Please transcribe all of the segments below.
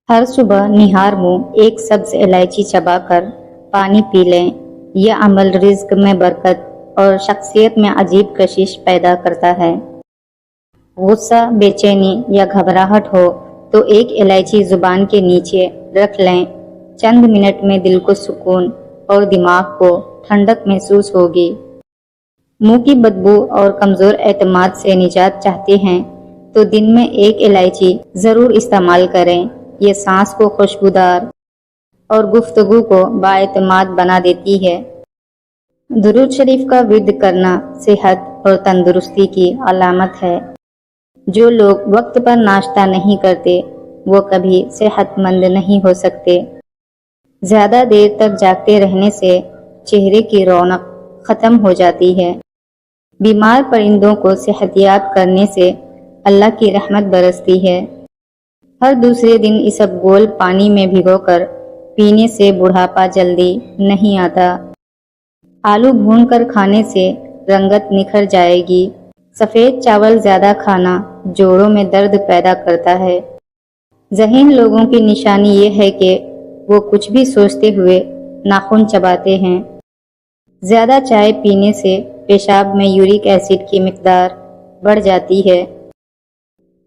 ہر صبح نہار منہ ایک سبز الائچی چبا کر پانی پی لیں۔ یہ عمل رزق میں برکت اور شخصیت میں عجیب کشش پیدا کرتا ہے۔ غصہ، بے چینی یا گھبراہٹ ہو تو ایک الائچی زبان کے نیچے رکھ لیں۔ چند منٹ میں دل کو سکون اور دماغ کو ٹھنڈک محسوس ہوگی۔ منہ کی بدبو اور کمزور اعتماد سے نجات چاہتے ہیں تو دن میں ایک الائچی ضرور استعمال کریں۔ یہ سانس کو خوشبودار اور گفتگو کو بااعتماد بنا دیتی ہے۔ درود شریف کا ورد کرنا صحت اور تندرستی کی علامت ہے۔ جو لوگ وقت پر ناشتہ نہیں کرتے وہ کبھی صحت مند نہیں ہو سکتے۔ زیادہ دیر تک جاگتے رہنے سے چہرے کی رونق ختم ہو جاتی ہے۔ بیمار پرندوں کو صحتیاب کرنے سے اللہ کی رحمت برستی ہے۔ ہر دوسرے دن اسبگول پانی میں بھگو کر پینے سے بڑھاپا جلدی نہیں آتا۔ آلو بھون کر کھانے سے رنگت نکھر جائے گی۔ سفید چاول زیادہ کھانا جوڑوں میں درد پیدا کرتا ہے۔ ذہین لوگوں کی نشانی یہ ہے کہ وہ کچھ بھی سوچتے ہوئے ناخن چباتے ہیں۔ زیادہ چائے پینے سے پیشاب میں یورک ایسڈ کی مقدار بڑھ جاتی ہے۔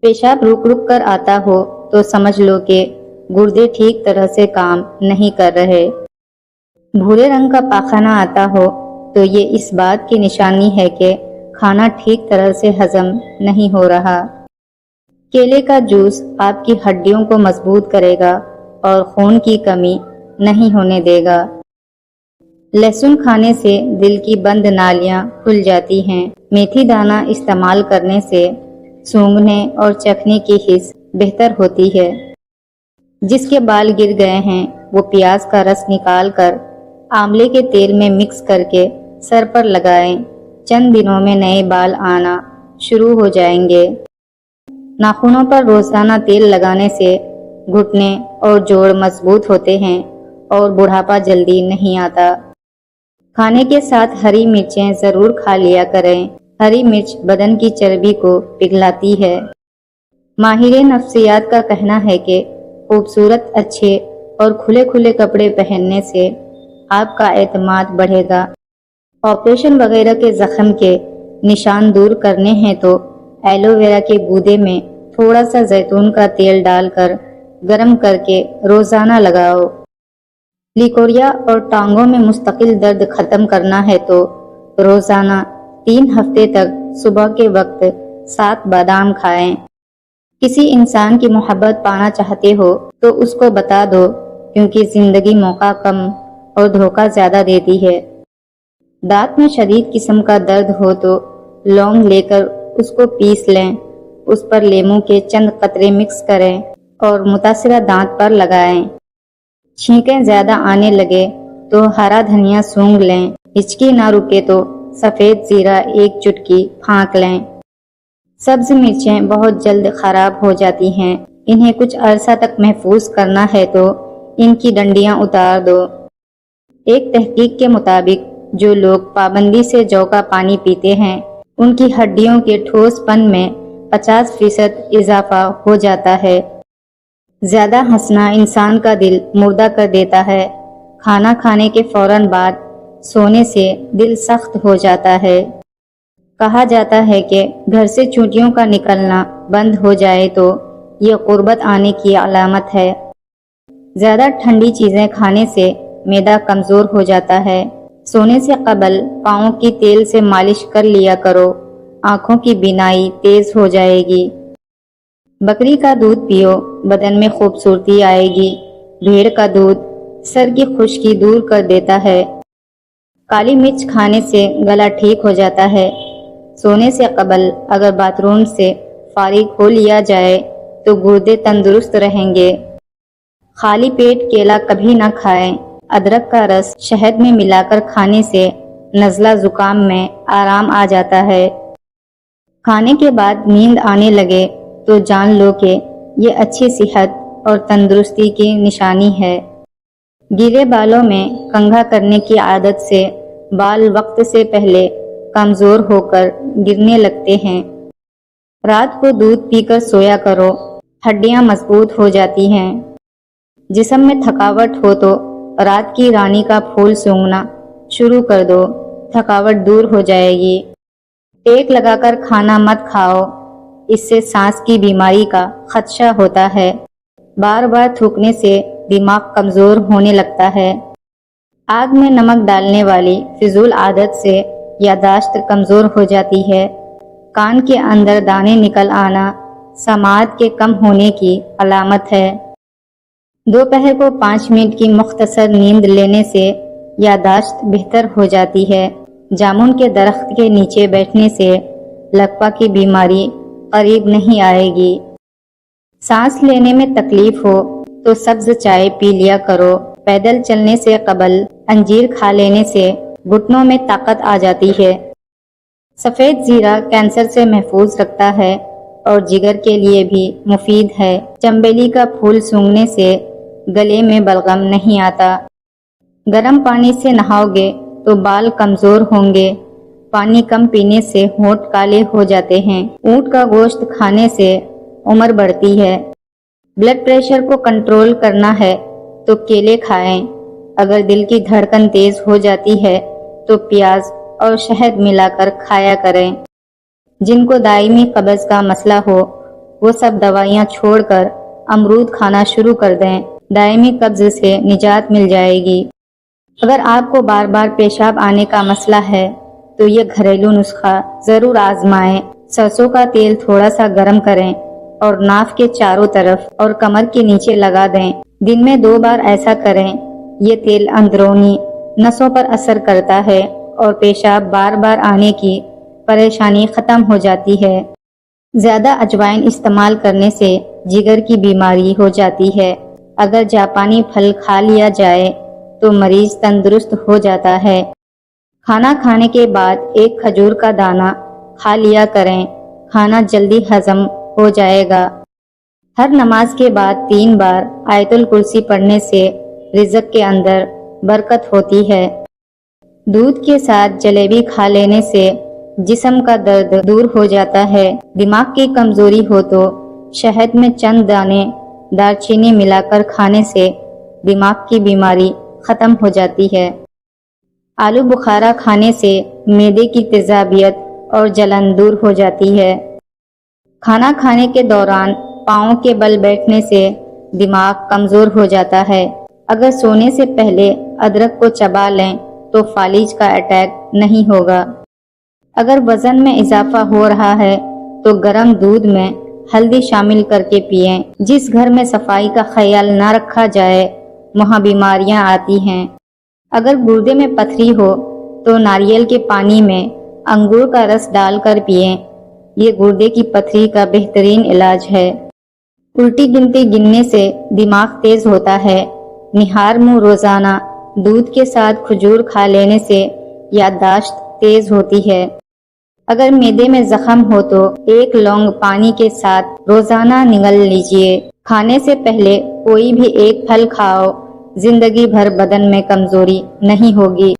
پیشاب رک رک کر آتا ہو تو سمجھ لو کہ گردے ٹھیک طرح سے کام نہیں کر رہے۔ بھورے رنگ کا پاخانہ آتا ہو تو یہ اس بات کی نشانی ہے کہ کھانا ٹھیک طرح سے ہضم نہیں ہو رہا۔ کیلے کا جوس آپ کی ہڈیوں کو مضبوط کرے گا اور خون کی کمی نہیں ہونے دے گا۔ لہسن کھانے سے دل کی بند نالیاں کھل جاتی ہیں۔ میتھی دانہ استعمال کرنے سے سونگھنے اور چکھنے کی حس بہتر ہوتی ہے۔ جس کے بال گر گئے ہیں وہ پیاز کا رس نکال کر آملے کے تیل میں مکس کر کے سر پر لگائیں۔ چند دنوں میں نئے بال آنا شروع ہو جائیں گے۔ ناخنوں پر روزانہ تیل لگانے سے گھٹنے اور جوڑ مضبوط ہوتے ہیں اور بڑھاپا جلدی نہیں آتا۔ کھانے کے ساتھ ہری مرچیں ضرور کھا لیا کریں۔ ہری مرچ بدن کی چربی کو پگھلاتی ہے۔ ماہر نفسیات کا کہنا ہے کہ خوبصورت، اچھے اور کھلے کھلے کپڑے پہننے سے آپ کا اعتماد بڑھے گا۔ آپریشن وغیرہ کے زخم کے نشان دور کرنے ہیں تو ایلو ویرا کے گودے میں تھوڑا سا زیتون کا تیل ڈال کر گرم کر کے روزانہ لگاؤ۔ لیکوریا اور ٹانگوں میں مستقل درد ختم کرنا ہے تو روزانہ 3 ہفتے تک صبح کے وقت 7 بادام کھائیں۔ کسی انسان کی محبت پانا چاہتے ہو تو اس کو بتا دو، کیونکہ زندگی موقع کم اور دھوکہ زیادہ دیتی ہے۔ دانت میں شدید قسم کا درد ہو تو لونگ لے کر اس کو پیس لیں۔ اس پر لیموں کے چند قطرے مکس کریں اور متاثرہ دانت پر لگائیں۔ چھینکیں زیادہ آنے لگے تو ہرا دھنیا سونگھ لیں۔ ہچکی نہ رکے تو سفید زیرہ 1 چٹکی پھانک لیں۔ سبز مرچیں بہت جلد خراب ہو جاتی ہیں۔ انہیں کچھ عرصہ تک محفوظ کرنا ہے تو ان کی ڈنڈیاں اتار دو۔ ایک تحقیق کے مطابق جو لوگ پابندی سے جو کا پانی پیتے ہیں ان کی ہڈیوں کے ٹھوس پن میں 50% اضافہ ہو جاتا ہے۔ زیادہ ہنسنا انسان کا دل مردہ کر دیتا ہے۔ کھانا کھانے کے فوراً بعد سونے سے دل سخت ہو جاتا ہے۔ کہا جاتا ہے کہ گھر سے چونٹیوں کا نکلنا بند ہو جائے تو یہ قربت آنے کی علامت ہے۔ زیادہ ٹھنڈی چیزیں کھانے سے معدہ کمزور ہو جاتا ہے۔ سونے سے قبل پاؤں کی تیل سے مالش کر لیا کرو، آنکھوں کی بینائی تیز ہو جائے گی۔ بکری کا دودھ پیو، بدن میں خوبصورتی آئے گی۔ بھیڑ کا دودھ سر کی خشکی دور کر دیتا ہے۔ کالی مرچ کھانے سے گلا ٹھیک ہو جاتا ہے۔ سونے سے قبل اگر باتھ روم سے فارغ ہو لیا جائے تو گردے تندرست رہیں گے۔ خالی پیٹ کیلا کبھی نہ کھائیں۔ ادرک کا رس شہد میں ملا کر کھانے سے نزلہ زکام میں آرام آ جاتا ہے۔ کھانے کے بعد نیند آنے لگے تو جان لو کہ یہ اچھی صحت اور تندرستی کی نشانی ہے۔ گیلے بالوں میں کنگھا کرنے کی عادت سے بال وقت سے پہلے کمزور ہو کر گرنے لگتے ہیں۔ رات کو دودھ پی کر سویا کرو، ہڈیاں مضبوط ہو جاتی ہیں۔ جسم میں تھکاوٹ ہو تو رات کی رانی کا پھول سونگھنا شروع کر دو، تھکاوٹ دور ہو جائے گی۔ ٹیک لگا کر کھانا مت کھاؤ، اس سے سانس کی بیماری کا خدشہ ہوتا ہے۔ بار بار تھوکنے سے دماغ کمزور ہونے لگتا ہے۔ آگ میں نمک ڈالنے والی فضول عادت سے یادداشت کمزور ہو جاتی ہے۔ کان کے اندر دانے نکل آنا سماعت کے کم ہونے کی علامت ہے۔ دوپہر کو 5 منٹ کی مختصر نیند لینے سے یادداشت بہتر ہو جاتی ہے۔ جامن کے درخت کے نیچے بیٹھنے سے لکوا کی بیماری قریب نہیں آئے گی۔ سانس لینے میں تکلیف ہو تو سبز چائے پی لیا کرو۔ پیدل چلنے سے قبل انجیر کھا لینے سے گھٹنوں میں طاقت آ جاتی ہے۔ سفید زیرہ کینسر سے محفوظ رکھتا ہے اور جگر کے لیے بھی مفید ہے۔ چنبیلی کا پھول سونگھنے سے گلے میں بلغم نہیں آتا۔ گرم پانی سے نہاؤ گے تو بال کمزور ہوں گے۔ پانی کم پینے سے ہونٹ کالے ہو جاتے ہیں۔ اونٹ کا گوشت کھانے سے عمر بڑھتی ہے۔ بلڈ پریشر کو کنٹرول کرنا ہے تو کیلے کھائیں۔ اگر دل کی دھڑکن تیز ہو جاتی ہے تو پیاز اور شہد ملا کر کھایا کریں۔ جن کو دائمی قبض کا مسئلہ ہو وہ سب دوائیاں چھوڑ کر امرود کھانا شروع کر دیں، دائمی قبض سے نجات مل جائے گی۔ اگر آپ کو بار بار پیشاب آنے کا مسئلہ ہے تو یہ گھریلو نسخہ ضرور آزمائیں۔ سرسوں کا تیل تھوڑا سا گرم کریں اور ناف کے چاروں طرف اور کمر کے نیچے لگا دیں۔ دن میں 2 بار ایسا کریں۔ یہ تیل اندرونی نسوں پر اثر کرتا ہے اور پیشاب بار بار آنے کی پریشانی ختم ہو جاتی ہے۔ زیادہ اجوائن استعمال کرنے سے جگر کی بیماری ہو جاتی ہے۔ اگر جاپانی پھل کھا لیا جائے تو مریض تندرست ہو جاتا ہے۔ کھانا کھانے کے بعد ایک کھجور کا دانہ کھا لیا کریں، کھانا جلدی ہضم ہو جائے گا۔ ہر نماز کے بعد 3 بار آیت الکرسی پڑھنے سے رزق کے اندر برکت ہوتی ہے۔ دودھ کے ساتھ جلیبی کھا لینے سے جسم کا درد دور ہو جاتا ہے۔ دماغ کی کمزوری ہو تو شہد میں چند دانے دار چینی ملا کر کھانے سے دماغ کی بیماری ختم ہو جاتی ہے۔ آلو بخارا کھانے سے معدے کی تیزابیت اور جلن دور ہو جاتی ہے۔ کھانا کھانے کے دوران پاؤں کے بل بیٹھنے سے دماغ کمزور ہو جاتا ہے۔ اگر سونے سے پہلے ادرک کو چبا لیں تو فالج کا اٹیک نہیں ہوگا۔ اگر وزن میں اضافہ ہو رہا ہے تو گرم دودھ میں ہلدی شامل کر کے پئیں۔ جس گھر میں صفائی کا خیال نہ رکھا جائے وہاں بیماریاں آتی ہیں۔ اگر گردے میں پتھری ہو تو ناریل کے پانی میں انگور کا رس ڈال کر پئیں۔ یہ گردے کی پتھری کا بہترین علاج ہے۔ الٹی گنتی گننے سے دماغ تیز ہوتا ہے۔ نہار منہ روزانہ دودھ کے ساتھ کھجور کھا لینے سے یادداشت تیز ہوتی ہے۔ اگر معدے میں زخم ہو تو 1 لونگ پانی کے ساتھ روزانہ نگل لیجئے۔ کھانے سے پہلے کوئی بھی ایک پھل کھاؤ، زندگی بھر بدن میں کمزوری نہیں ہوگی۔